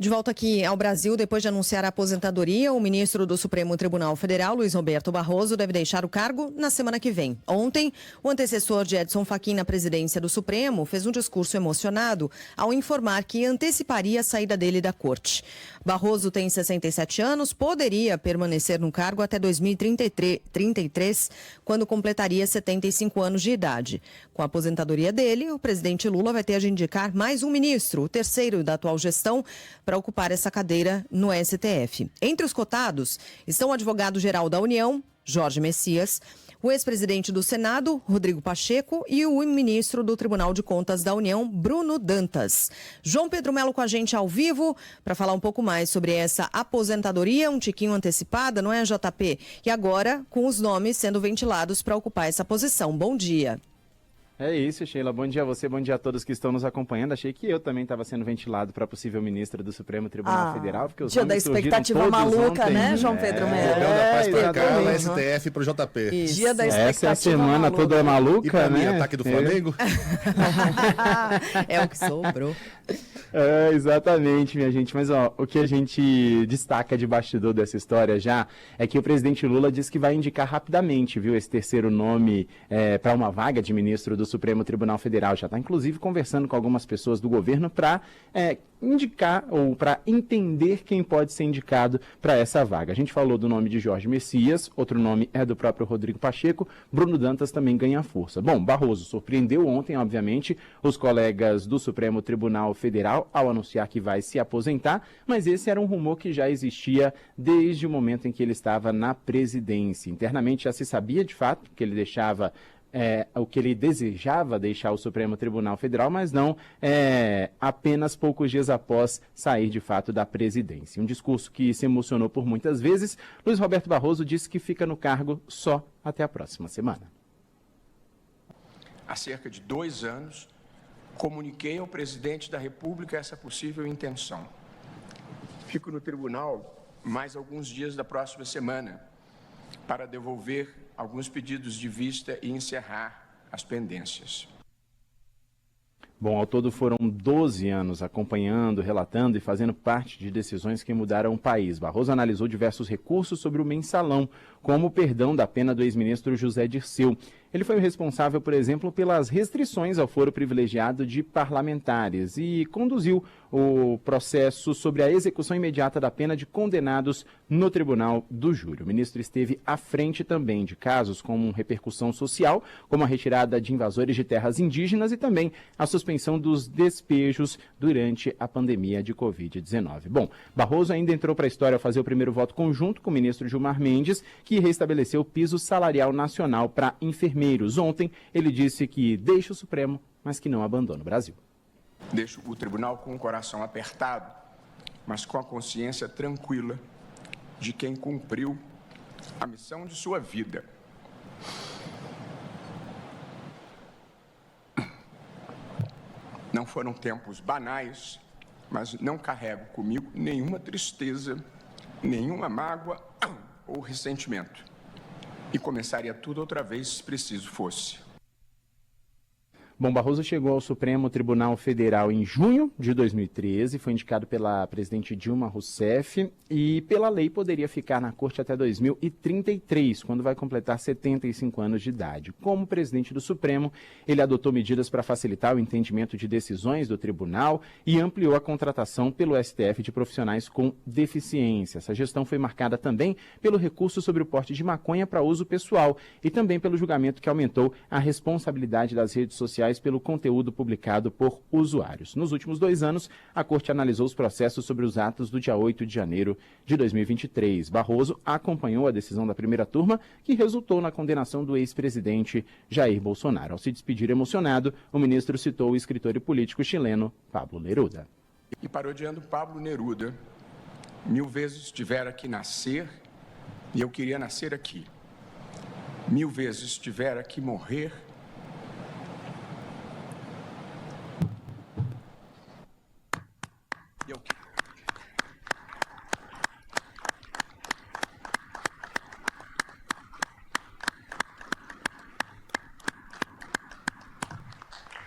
De volta aqui ao Brasil, depois de anunciar a aposentadoria, o ministro do Supremo Tribunal Federal, Luiz Roberto Barroso, deve deixar o cargo na semana que vem. Ontem, o antecessor de Edson Fachin na presidência do Supremo fez um discurso emocionado ao informar que anteciparia a saída dele da corte. Barroso tem 67 anos, poderia permanecer no cargo até 2033, quando completaria 75 anos de idade. Com a aposentadoria dele, o presidente Lula vai ter de indicar mais um ministro, o terceiro da atual gestão, para ocupar essa cadeira no STF. Entre os cotados estão o advogado-geral da União, Jorge Messias, o ex-presidente do Senado, Rodrigo Pacheco, e o ministro do Tribunal de Contas da União, Bruno Dantas. João Pedro Melo com a gente ao vivo para falar um pouco mais sobre essa aposentadoria, um tiquinho antecipada, não é, JP? E agora, com os nomes sendo ventilados para ocupar essa posição. Bom dia. É isso, Sheila. Bom dia a você, bom dia a todos que estão nos acompanhando. Achei que eu também estava sendo ventilado para possível ministro do Supremo Tribunal Federal. Porque os dia da expectativa maluca, ontem, né, João Pedro Melo? Da paz para cá, na STF para o JP. Isso. Dia da expectativa Essa é a semana maluca. toda maluca, E para né? mim, ataque do Flamengo? É o que sobrou. É, exatamente, minha gente. Mas ó, o que a gente destaca de bastidor dessa história já é que o presidente Lula disse que vai indicar rapidamente, viu, esse terceiro nome para uma vaga de ministro do Supremo Tribunal Federal. Já está, inclusive, conversando com algumas pessoas do governo para indicar ou para entender quem pode ser indicado para essa vaga. A gente falou do nome de Jorge Messias, outro nome é do próprio Rodrigo Pacheco, Bruno Dantas também ganha força. Bom, Barroso surpreendeu ontem, obviamente, os colegas do Supremo Tribunal Federal ao anunciar que vai se aposentar, mas esse era um rumor que já existia desde o momento em que ele estava na presidência. Internamente já se sabia, de fato, que ele deixava o que ele desejava deixar o Supremo Tribunal Federal, mas não apenas poucos dias após sair de fato da presidência. Um discurso que se emocionou por muitas vezes. Luiz Roberto Barroso disse que fica no cargo só até a próxima semana. Há cerca de 2 anos, comuniquei ao presidente da República essa possível intenção. Fico no tribunal mais alguns dias da próxima semana para devolver alguns pedidos de vista e encerrar as pendências. Bom, ao todo foram 12 anos acompanhando, relatando e fazendo parte de decisões que mudaram o país. Barroso analisou diversos recursos sobre o mensalão, como o perdão da pena do ex-ministro José Dirceu. Ele foi o responsável, por exemplo, pelas restrições ao foro privilegiado de parlamentares e conduziu o processo sobre a execução imediata da pena de condenados no Tribunal do Júri. O ministro esteve à frente também de casos com repercussão social, como a retirada de invasores de terras indígenas e também a suspensão dos despejos durante a pandemia de Covid-19. Bom, Barroso ainda entrou para a história ao fazer o primeiro voto conjunto com o ministro Gilmar Mendes, que restabeleceu o piso salarial nacional para enfermeiros. Ontem, ele disse que deixa o Supremo, mas que não abandona o Brasil. Deixo o tribunal com o coração apertado, mas com a consciência tranquila de quem cumpriu a missão de sua vida. Não foram tempos banais, mas não carrego comigo nenhuma tristeza, nenhuma mágoa ou ressentimento. E começaria tudo outra vez se preciso fosse. Bom, Barroso chegou ao Supremo Tribunal Federal em junho de 2013, foi indicado pela presidente Dilma Rousseff e, pela lei, poderia ficar na corte até 2033, quando vai completar 75 anos de idade. Como presidente do Supremo, ele adotou medidas para facilitar o entendimento de decisões do tribunal e ampliou a contratação pelo STF de profissionais com deficiência. Essa gestão foi marcada também pelo recurso sobre o porte de maconha para uso pessoal e também pelo julgamento que aumentou a responsabilidade das redes sociais pelo conteúdo publicado por usuários. Nos últimos 2 anos, a Corte analisou os processos sobre os atos do dia 8 de janeiro de 2023. Barroso acompanhou a decisão da primeira turma, que resultou na condenação do ex-presidente Jair Bolsonaro. Ao se despedir emocionado, o ministro citou o escritor e político chileno Pablo Neruda. E parodiando Pablo Neruda, 1000 vezes tivera que nascer e eu queria nascer aqui. 1000 vezes tivera que morrer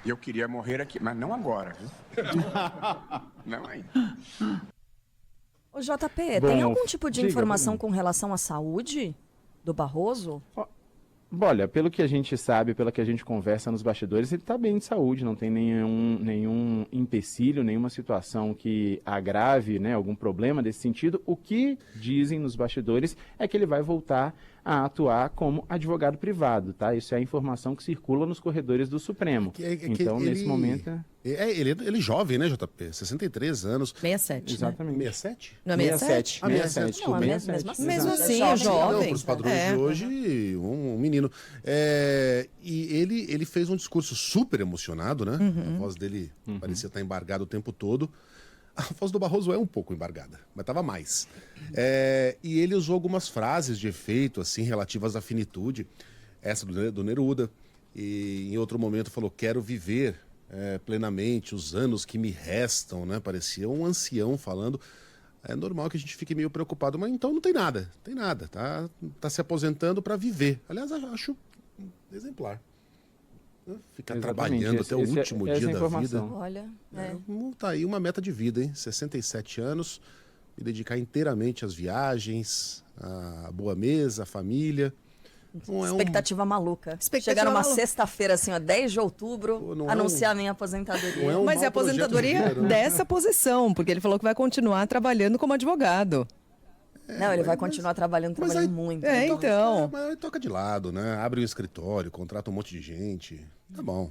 eu queria morrer aqui, mas não agora, viu? Não ainda. Ô, JP, Bom, tem algum tipo de diga, informação Bruno. com relação à saúde do Barroso? Olha, pelo que a gente sabe, pelo que a gente conversa nos bastidores, ele está bem de saúde, não tem nenhum empecilho, nenhuma situação que agrave, né, algum problema desse sentido. O que dizem nos bastidores é que ele vai voltar a atuar como advogado privado, tá? Isso é a informação que circula nos corredores do Supremo. Então, nesse momento... Ele é jovem, né, JP? 63 anos. 67. Exatamente. 67? Não é 67? 67. Não, é 67. mesmo assim. Mesmo Exato. assim, É é jovem. jovem. Para os padrões de hoje, um menino. E ele fez um discurso super emocionado, né? A voz dele parecia estar embargada o tempo todo. A voz do Barroso é um pouco embargada, mas estava mais. E ele usou algumas frases de efeito, assim, relativas à finitude. Essa do Neruda. E em outro momento falou, quero viver plenamente os anos que me restam, né? Parecia um ancião falando. É normal que a gente fique meio preocupado, mas então não tem nada, tá se aposentando para viver. Aliás, acho exemplar. Ficar trabalhando até o último dia da vida. Olha, Tá aí uma meta de vida, hein? 67 anos, me dedicar inteiramente às viagens, à boa mesa, à família. Não é expectativa maluca. Expectativa Chegar numa maluca. sexta-feira, assim, ó, 10 de outubro, Pô, não é anunciar a minha aposentadoria. não é um Mas é a mau projeto aposentadoria de vida, né? dessa posição, porque ele falou que vai continuar trabalhando como advogado. Não, ele vai continuar trabalhando muito. É, então. Mas aí toca de lado, né? Abre um escritório, contrata um monte de gente. Tá bom.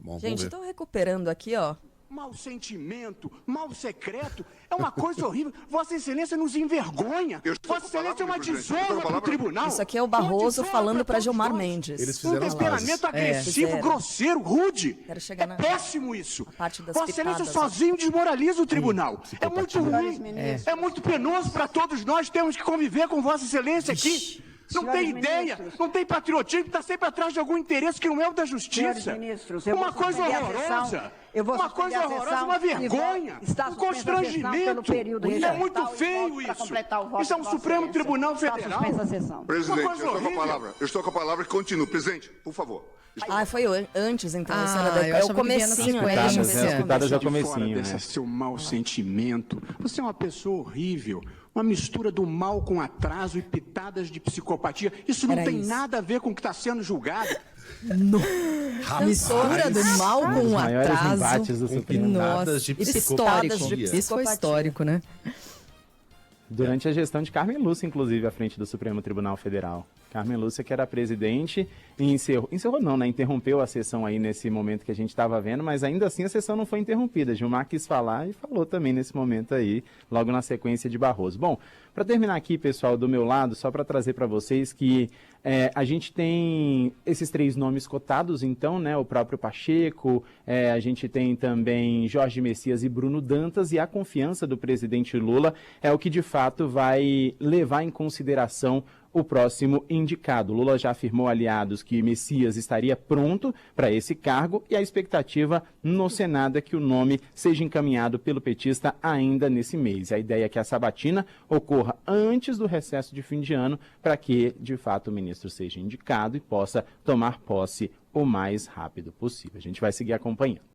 Vamos Gente, ver. estou recuperando aqui, ó. Mal sentimento, mal secreto, é uma coisa horrível. Vossa Excelência nos envergonha. Vossa Excelência é uma desonra para o tribunal. Isso aqui é o Barroso falando para Gilmar Mendes. Eles Um fizeram as temperamento pazes. agressivo, Fizeram. grosseiro, rude. Quero chegar na- péssimo isso. parte das Vossa Excelência pitadas, sozinho desmoraliza o tribunal. É muito ruim. É muito penoso para todos nós termos que conviver com Vossa Excelência aqui. Não tem ideia, não tem patriotismo, está sempre atrás de algum interesse que não é o da justiça. Senhores ministros, eu Uma vou coisa suspender a horrorosa. sessão. Eu vou Uma suspender coisa a horrorosa, sessão uma e vou- vergonha, está um suspensa a sessão constrangimento. pelo período É regimental muito e feio volto para isso. completar o voto Isso é um de Vossa Supremo Excelência. Tribunal Está Federal. suspensa a sessão. Presidente, Uma eu coisa estou com a horrível. palavra. Eu estou com a palavra. Continue. Presidente, por favor. Ah, foi antes, então. Isso Ah, era eu é achava o que vinha na comecinho, né? sequência. Deixa eu ver Tá, se mas é as pitadas já comecinho. comecinho, Fora né? desse seu mau sentimento. Você é uma pessoa horrível. Uma mistura do mal com atraso e pitadas de psicopatia. Isso não Era tem isso. nada a ver com o que está sendo julgado. Mistura do mal Um com dos o maiores atraso. embates do Supremo. Pitadas de Histórico. psicopatia. Isso foi histórico, né? Durante a gestão de Carmen Lúcia, inclusive, à frente do Supremo Tribunal Federal. Carmen Lúcia, que era presidente, e encerrou não, né? Interrompeu a sessão aí nesse momento que a gente estava vendo, mas ainda assim a sessão não foi interrompida. Gilmar quis falar e falou também nesse momento aí, logo na sequência de Barroso. Bom, para terminar aqui, pessoal, do meu lado, só para trazer para vocês que a gente tem esses três nomes cotados, então, né? O próprio Pacheco, a gente tem também Jorge Messias e Bruno Dantas, e a confiança do presidente Lula é o que de fato vai levar em consideração o próximo indicado. Lula já afirmou, aliados, que Messias estaria pronto para esse cargo, e a expectativa no Senado é que o nome seja encaminhado pelo petista ainda nesse mês. A ideia é que a sabatina ocorra antes do recesso de fim de ano, para que, de fato, o ministro seja indicado e possa tomar posse o mais rápido possível. A gente vai seguir acompanhando.